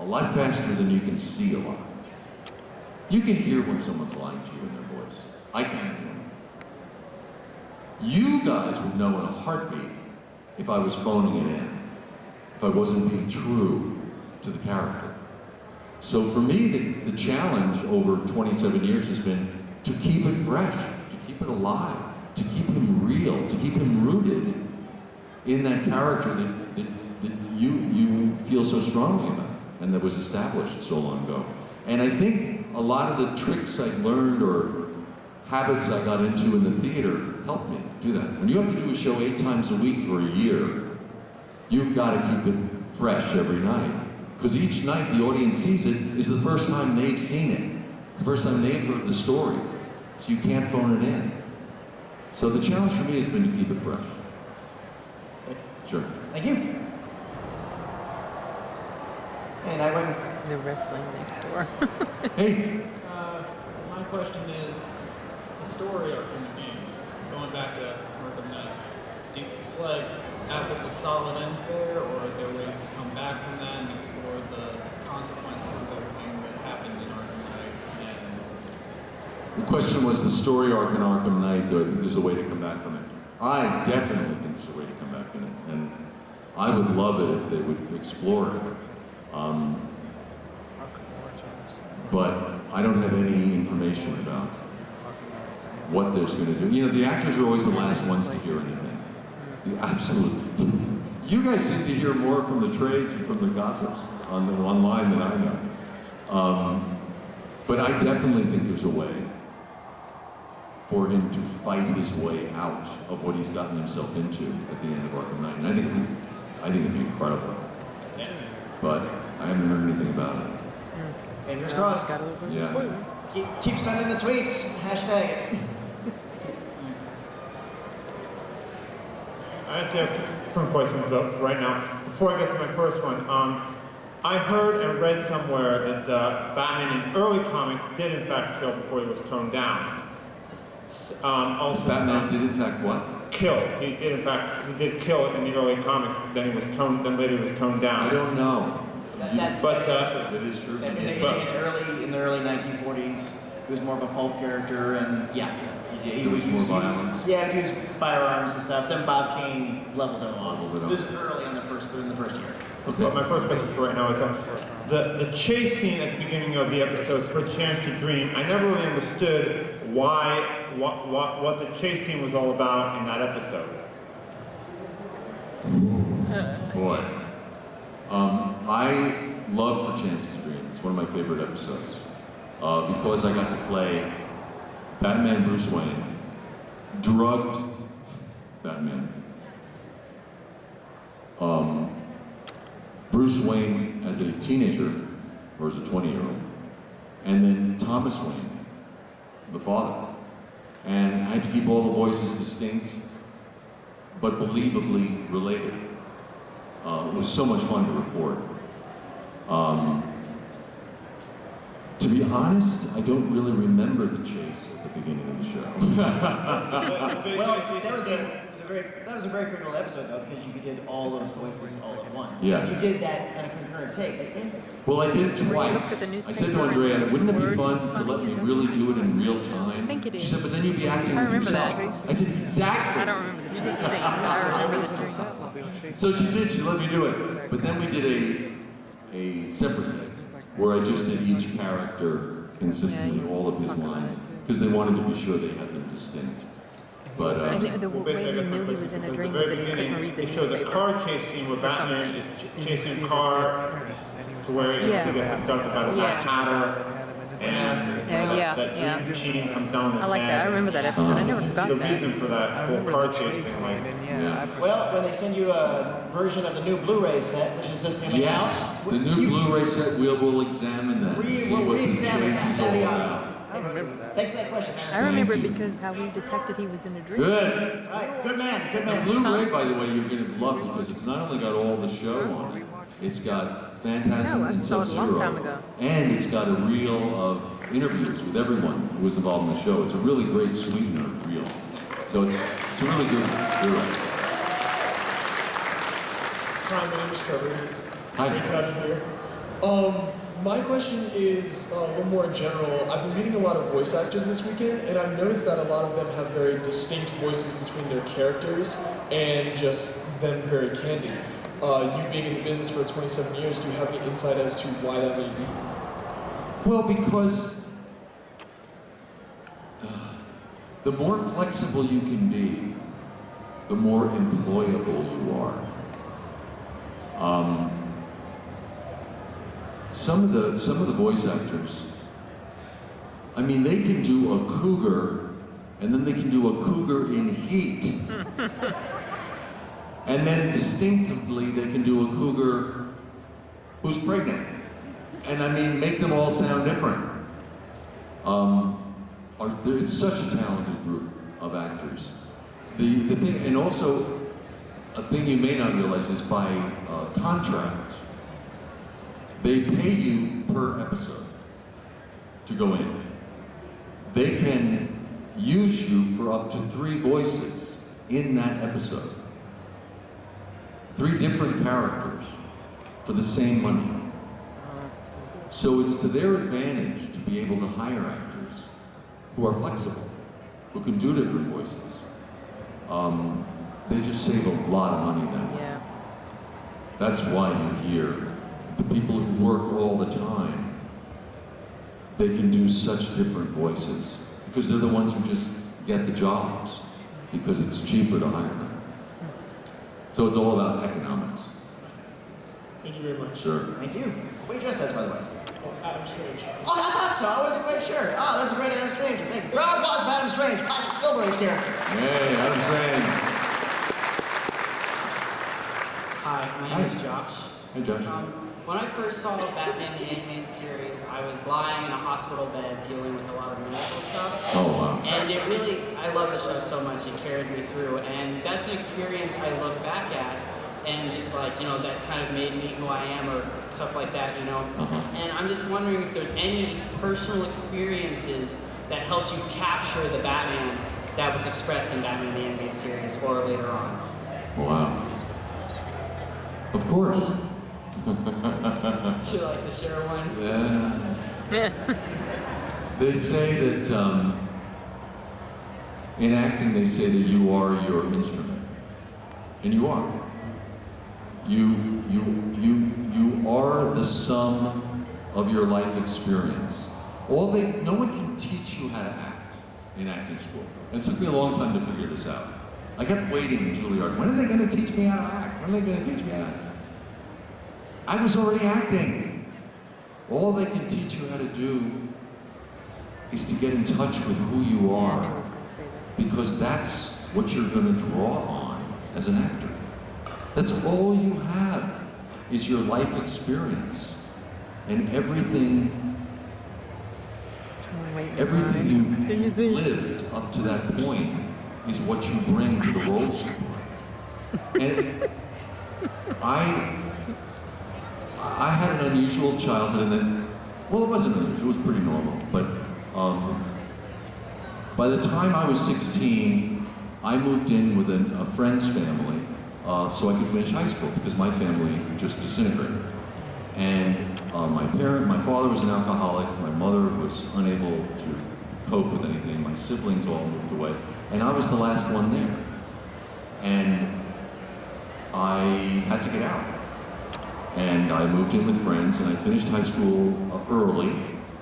a lot faster than you can see a lot. You can hear when someone's lying to you in their voice. I can't hear them. You guys would know in a heartbeat if I was phoning it in, if I wasn't being true to the character. So for me, the challenge over 27 years has been to keep it fresh, to keep it alive, to keep him real, to keep him rooted in that character that you feel so strongly about and that was established so long ago. And I think a lot of the tricks I learned or habits I got into in the theater helped me do that. When you have to do a show 8 times a week for a year, you've got to keep it fresh every night. Because each night the audience sees it is the first time they've seen it. It's the first time they've heard the story. So you can't phone it in. So the challenge for me has been to keep it fresh. Sure. Thank you. And I went. The wrestling next door. Hey. My question is, the story arc in the games, going back to Arkham Knight, do you feel like that was a solid end there, or are there ways to come back from that and explore the consequences of everything that happened in Arkham Knight? The question was the story arc in Arkham Knight, do I think there's a way to come back from it? I definitely think there's a way to come back in it, and I would love it if they would explore it. But I don't have any information about what there's going to do. You know, the actors are always the last ones to hear anything. You guys seem to hear more from the trades and from the gossips online than I know. But I definitely think there's a way for him to fight his way out of what he's gotten himself into at the end of Arkham Knight. And I think it'd be incredible. But I haven't heard anything about it. Fingers crossed. Yeah. Keep sending the tweets. Hashtag it. I actually have some questions about right now. Before I get to my first one, I heard and read somewhere that Batman in early comics did in fact kill before he was toned down. Also, Batman did in fact what? Kill. He did kill in the early comics. Then later he was toned down. I don't know. That is true. In the early 1940s, he was more of a pulp character, and he was more violence. Yeah, he used firearms and stuff. Then Bob Kane leveled it off. This is early in the first year. Okay. But my first question for right now is the chase scene at the beginning of the episode, "Per Chance to Dream." I never really understood what the chase scene was all about in that episode. Boy. I love Per Chance to Dream. It's one of my favorite episodes. Because I got to play Batman Bruce Wayne, drugged Batman. Bruce Wayne as a teenager, or as a 20-year-old, and then Thomas Wayne, the father. And I had to keep all the voices distinct, but believably related. It was so much fun to record. To be honest, I don't really remember the chase at the beginning of the show. Well, that was a very critical episode though, because you did all those voices all at once. Yeah. You did that on a concurrent take. Well, I did it twice. I said to Andrea, wouldn't it be fun to let me really do it in real time? I think it is. She said, but then you'd be acting I with remember yourself. that. I said, exactly. I don't remember the chase scene. I remember the dream. So she did, she let me do it. But then we did a separate take, where I just did each character consistently, all of his lines, because they wanted to be sure they had them distinct. But I think the way we knew he was in a dream was that he couldn't read the They showed the newspaper. car chase scene where Batman is chasing a car, to where he gets abducted by the Black Hatter, and that cheating comes down his I like that. I remember that episode. I never forgot the that. reason for that whole car chase thing, like, Well, when they send you a version of the new Blu-ray set, which is this thing yes, out, the new Blu-ray set, we'll examine that. and see we'll what this re-examine chase that. is That'd be all awesome. about. I remember that. Thanks for that question. I remember it Thank you. because how we detected he was in a dream. Good. All right, good man, good The man. Blu-ray, by the way, you're going to love because it's not only got all the show on it, it's got Phantasm No, I and saw it a long time Sub-Zero, ago. and it's got a reel of interviews with everyone who was involved in the show. It's a really great sweetener reel. So it's a really good Blu-ray. Prime Minister is Hi. great to have you here. My question is a little more general. I've been meeting a lot of voice actors this weekend, and I've noticed that a lot of them have very distinct voices between their characters and just them very candid. You being in the business for 27 years, do you have any insight as to why that may be? Well, because the more flexible you can be, the more employable you are. Some of the voice actors, I mean, they can do a cougar, and then they can do a cougar in heat. And then distinctively, they can do a cougar who's pregnant. And I mean, make them all sound different. It's such a talented group of actors. The thing, and also, a thing you may not realize is by contract, they pay you per episode to go in. They can use you for up to 3 voices in that episode. 3 different characters for the same money. So it's to their advantage to be able to hire actors who are flexible, who can do different voices. They just save a lot of money then. Yeah. That's why you hear the people who work all the time, they can do such different voices because they're the ones who just get the jobs because it's cheaper to hire them. So it's all about economics. Thank you very much. Sure. Thank you. What are you dressed as, by the way? Oh, Adam Strange. Oh, I thought so. I wasn't quite sure. Oh, that's a great Adam Strange. Thank you. Round of applause for Adam Strange, classic Silver Age character. Hey, Adam Strange. Hi, my name is Josh. Hey, Josh. When I first saw Batman the Animated Series, I was lying in a hospital bed dealing with a lot of medical stuff. Oh, wow. And it really, I love the show so much, it carried me through. And that's an experience I look back at and just like, you know, that kind of made me who I am or stuff like that, you know. And I'm just wondering if there's any personal experiences that helped you capture the Batman that was expressed in Batman the Animated Series or later on. Wow. Of course. Would you like to share one? Yeah. They say that in acting, they say that you are your instrument, and you are. You are the sum of your life experience. No one can teach you how to act in acting school. And it took me a long time to figure this out. I kept waiting in Juilliard. When are they going to teach me how to act? When are they going to teach me how to act? I was already acting. All they can teach you how to do is to get in touch with who you I are, was going to say that. because that's what you're going to draw on as an actor. That's all you have is your life experience, and everything you've lived up to that point is what you bring to the roles. And I had an unusual childhood, and then, well, it wasn't unusual, it was pretty normal, but by the time I was 16, I moved in with a friend's family so I could finish high school, because my family just disintegrated. And my father was an alcoholic, my mother was unable to cope with anything, my siblings all moved away, and I was the last one there. And I had to get out. And I moved in with friends, and I finished high school early,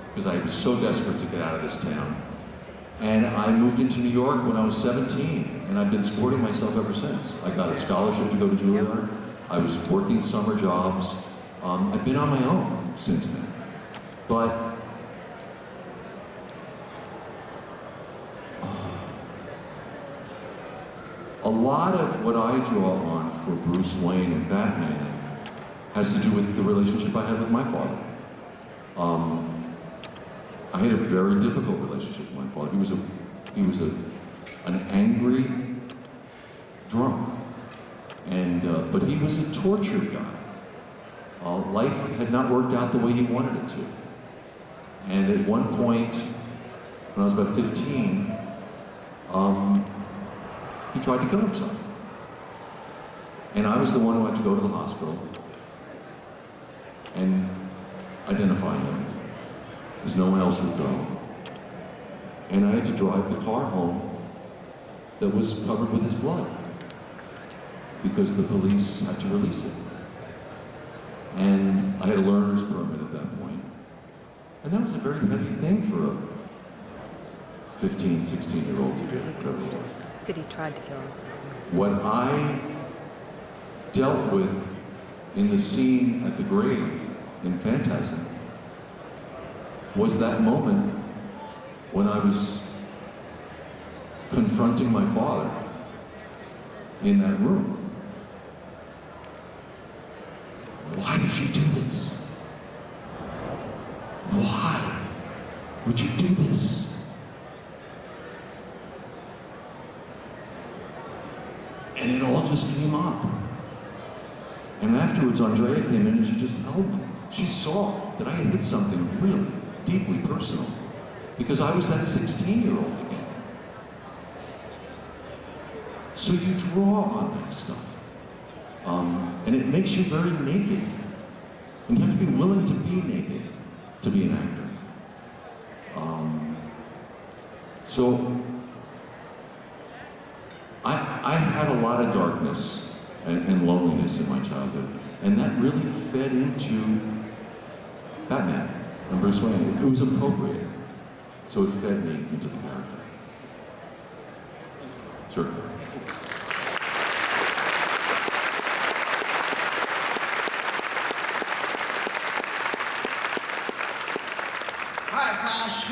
because I was so desperate to get out of this town. And I moved into New York when I was 17, and I've been supporting myself ever since. I got a scholarship to go to Juilliard. I was working summer jobs. I've been on my own since then. But a lot of what I draw on for Bruce Wayne and Batman has to do with the relationship I had with my father. I had a very difficult relationship with my father. He was an angry drunk, and but he was a tortured guy. Life had not worked out the way he wanted it to. And at one point, when I was about 15, he tried to kill himself. And I was the one who had to go to the hospital and identify him, because no one else would go. And I had to drive the car home that was covered with his blood, because the police had to release it. And I had a learner's permit at that point. And that was a very heavy thing for a 15, 16-year-old to do, whatever it was. Said he tried to kill himself. What I dealt with in the scene at the grave in Phantasm was that moment when I was confronting my father in that room. Why did you do this? Why would you do this? And it all just came up. And afterwards, Andrea came in and she just held me. She saw that I had hit something really deeply personal, because I was that 16-year-old again. So you draw on that stuff. And it makes you very naked. And you have to be willing to be naked to be an actor. So I had a lot of darkness and loneliness in my childhood, and that really fed into Batman and Bruce Wayne. It was appropriate, so it fed me into the character. Sure.